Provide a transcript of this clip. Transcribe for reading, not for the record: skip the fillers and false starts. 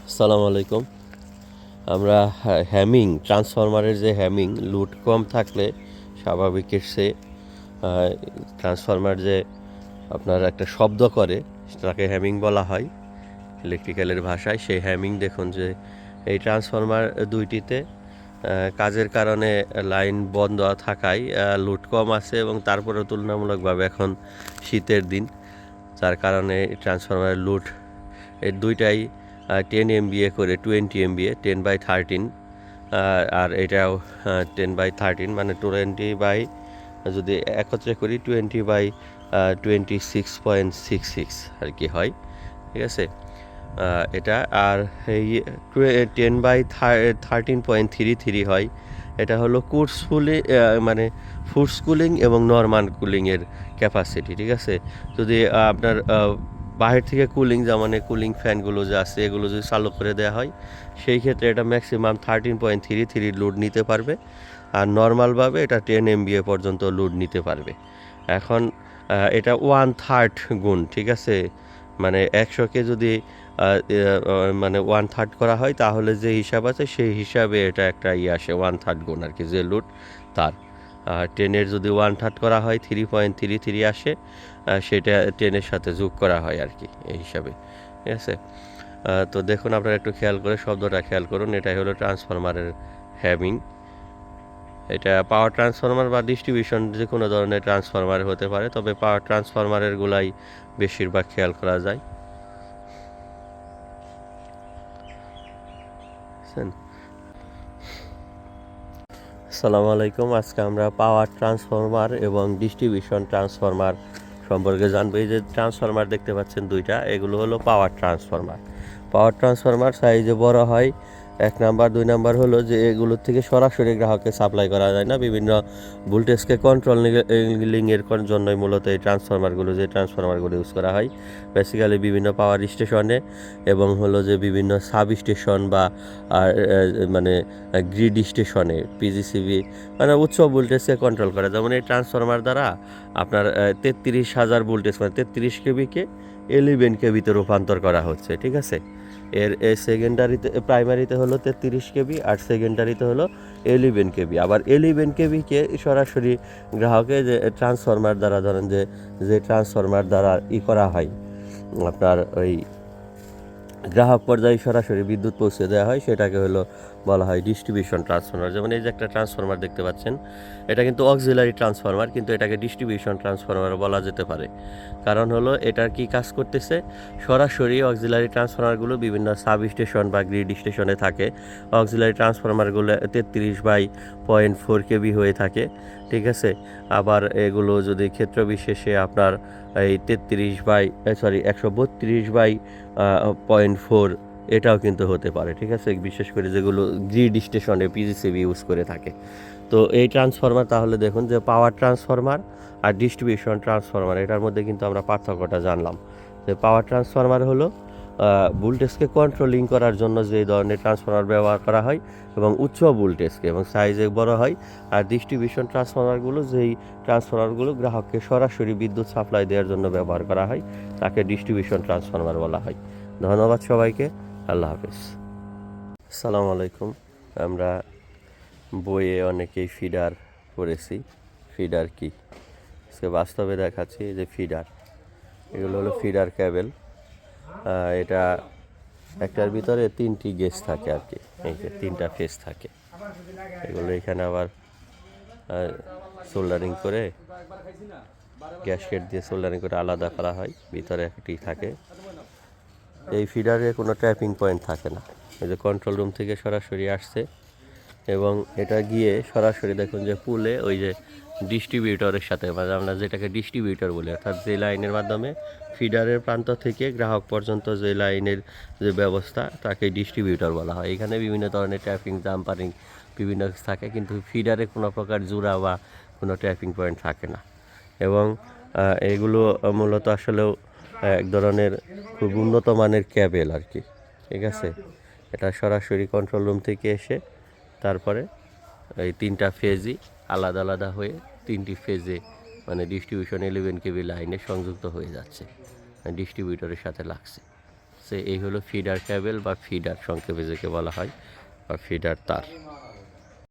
আসসালামু আলাইকুম। আমরা হ্যামিং ট্রান্সফরমারের যে হ্যামিং লোড কম থাকলে স্বাভাবিকের চেয়ে ট্রান্সফরমার যে আপনার একটা শব্দ করে তাকে হ্যামিং বলা হয় ইলেকট্রিক্যালের ভাষায়। সেই হ্যামিং দেখুন যে এই ট্রান্সফরমার দুইটিতে কাজের কারণে লাইন বন্ধ থাকায় লোড কম আছে এবং তারপরেও তুলনামূলকভাবে এখন শীতের দিন, যার কারণে ট্রান্সফরমারের লোড এই দুইটাই 10 MVA করে 20 MVA 10/13, আর এটাও 10/13 মানে 20 যদি একত্রে করি 20/26.66 আর কি হয়, ঠিক আছে। এটা আর এই 10/13.33 হয়। এটা হলো কোর্স ফুলি মানে ফোর্স কুলিং এবং নর্মাল কুলিংয়ের ক্যাপাসিটি, ঠিক আছে। যদি আপনার বাহির থেকে কুলিং, যেমন মানে কুলিং ফ্যানগুলো যে আছে এগুলো যদি চালু করে দেওয়া হয় সেই ক্ষেত্রে এটা ম্যাক্সিমাম 13.33 লোড নিতে পারবে, আর নর্মালভাবে এটা 10 MVA পর্যন্ত লোড নিতে পারবে। এখন এটা 1/3 গুণ, ঠিক আছে, মানে 100কে যদি মানে 1/3 করা হয় তাহলে যে হিসাব আছে সেই হিসাবে এটা একটা আসে 1/3 গুণ আর কি, যে লোড তার। আর 10-এর যদি 1/3 করা হয় 3.33 আসে, সেটা 10-এর সাথে যোগ করা হয় আর কি, এই হিসাবে, ঠিক আছে। তো দেখুন আপনারা একটু খেয়াল করে শব্দটা খেয়াল করুন, এটাই হলো ট্রান্সফরমারের হ্যামিং। এটা পাওয়ার ট্রান্সফরমার বা ডিস্ট্রিবিউশন যে কোনো ধরনের ট্রান্সফরমার হতে পারে, তবে পাওয়ার ট্রান্সফরমারের গুলাই বেশিরভাগ খেয়াল করা যায়। আসসালামু আলাইকুম। আজকে আমরা পাওয়ার ট্রান্সফরমার এবং ডিস্ট্রিবিউশন ট্রান্সফরমার সম্পর্কে জানবো। এই যে ট্রান্সফরমার দেখতে পাচ্ছেন দুইটা, এগুলো হলো পাওয়ার ট্রান্সফরমার। পাওয়ার ট্রান্সফরমার সাইজে বড় হয়, 1 নাম্বার। 2 নাম্বার হলো যে এগুলোর থেকে সরাসরি গ্রাহককে সাপ্লাই করা যায় না, বিভিন্ন ভোল্টেজকে কন্ট্রোলিংয়ের জন্যই মূলত এই ট্রান্সফরমারগুলো ইউজ করা হয় বেসিক্যালি বিভিন্ন পাওয়ার স্টেশনে, এবং হলো যে বিভিন্ন সাব স্টেশন বা মানে গ্রিড স্টেশনে পিজিসিবি মানে উচ্চ ভোল্টেজকে কন্ট্রোল করে। যেমন এই ট্রান্সফরমার দ্বারা আপনার 33,000 ভোল্টেজ মানে 33 কেবিকে 11 কেবিতে রূপান্তর করা হচ্ছে, ঠিক আছে। এর সেকেন্ডারিতে প্রাইমারিতে হলো 33 কেবি আর সেকেন্ডারিতে হলো 11 কেবি। আবার 11 কেবিকে সরাসরি গ্রাহকে যে ট্রান্সফরমার দ্বারা ধরেন যে ট্রান্সফরমার দ্বারা করা হয় আপনার ওই গ্রাহক পর্যায়ে সরাসরি বিদ্যুৎ পৌঁছে দেওয়া হয়, সেটাকে হলো বলা হয় ডিস্ট্রিবিউশন ট্রান্সফরমার। যেমন এই যে একটা ট্রান্সফরমার দেখতে পাচ্ছেন, এটা কিন্তু অক্সিলারি ট্রান্সফরমার, কিন্তু এটাকে ডিস্ট্রিবিউশন ট্রান্সফরমার বলা যেতে পারে। কারণ হলো এটার কি কাজ করতেছে, সরাসরি অক্সিলারি ট্রান্সফরমারগুলো বিভিন্ন সাব স্টেশন বা গ্রিড স্টেশনে থাকে। অক্সিলারি ট্রান্সফরমারগুলো 33/0.4 কেবি হয়ে থাকে, ঠিক আছে। আবার এগুলো যদি ক্ষেত্র বিশেষে আপনার এই 132/0.4 এটাও কিন্তু হতে পারে, ঠিক আছে, বিশেষ করে যেগুলো গ্রিড স্টেশনে পিজিসিবি ইউজ করে থাকে। তো এই ট্রান্সফরমার তাহলে দেখুন যে পাওয়ার ট্রান্সফরমার আর ডিস্ট্রিবিউশন ট্রান্সফরমার, এটার মধ্যে কিন্তু আমরা পার্থক্যটা জানলাম। যে পাওয়ার ট্রান্সফরমার হলো ভোল্টেজকে কন্ট্রোলিং করার জন্য যে ধরনের ট্রান্সফরমার ব্যবহার করা হয় এবং উচ্চ ভোল্টেজকে এবং সাইজে বড় হয়। আর ডিস্ট্রিবিউশন ট্রান্সফরমারগুলো ট্রান্সফরমারগুলো গ্রাহককে সরাসরি বিদ্যুৎ সাপ্লাই দেওয়ার জন্য ব্যবহার করা হয়, তাকে ডিস্ট্রিবিউশন ট্রান্সফরমার বলা হয়। ধন্যবাদ সবাইকে। আল্লাহ হাফেজ। আসসালামু আলাইকুম। আমরা বইয়ে অনেকেই ফিডার পড়েছি। ফিডার কি আজকে বাস্তবে দেখাচ্ছি। যে ফিডার, এগুলো হলো ফিডার কেবল। এটা একটার ভিতরে 3টি গেজ থাকে আর কি, এই যে 3টা ফেজ থাকে। এগুলো এখানে আবার সোল্ডারিং করে গ্যাসকেট দিয়ে সোল্ডারিং করে আলাদা করা হয়, ভিতরে একটি থাকে। এই ফিডারে কোনো ট্র্যাপিং পয়েন্ট থাকে না, এই যে কন্ট্রোল রুম থেকে সরাসরি আসছে এবং এটা গিয়ে সরাসরি দেখুন যে পুলে ওই যে ডিস্ট্রিবিউটরের সাথে, মানে আমরা যেটাকে ডিস্ট্রিবিউটর বলি, অর্থাৎ যে লাইনের মাধ্যমে ফিডারের প্রান্ত থেকে গ্রাহক পর্যন্ত যে লাইনের যে ব্যবস্থা তাকে ডিস্ট্রিবিউটর বলা হয়। এখানে বিভিন্ন ধরনের ট্র্যাপিং জাম্পারিং বিভিন্ন থাকে, কিন্তু ফিডারে কোনো প্রকার জোড়া বা কোনো ট্র্যাপিং পয়েন্ট থাকে না। এবং এগুলো মূলত আসলেও এক ধরনের খুব উন্নত মানের ক্যাবেল আর কি, ঠিক আছে। এটা সরাসরি কন্ট্রোল রুম থেকে এসে তারপরে এই 3টা ফেজই আলাদা আলাদা হয়ে 3টি ফেজে মানে ডিস্ট্রিবিউশন 11 কেবি লাইনে সংযুক্ত হয়ে যাচ্ছে, ডিস্ট্রিবিউটরের সাথে লাগছে। আছে। এই হলো ফিডার ক্যাবেল বা ফিডার সংক্ষেপে যাকে বলা হয়, বা ফিডার তার।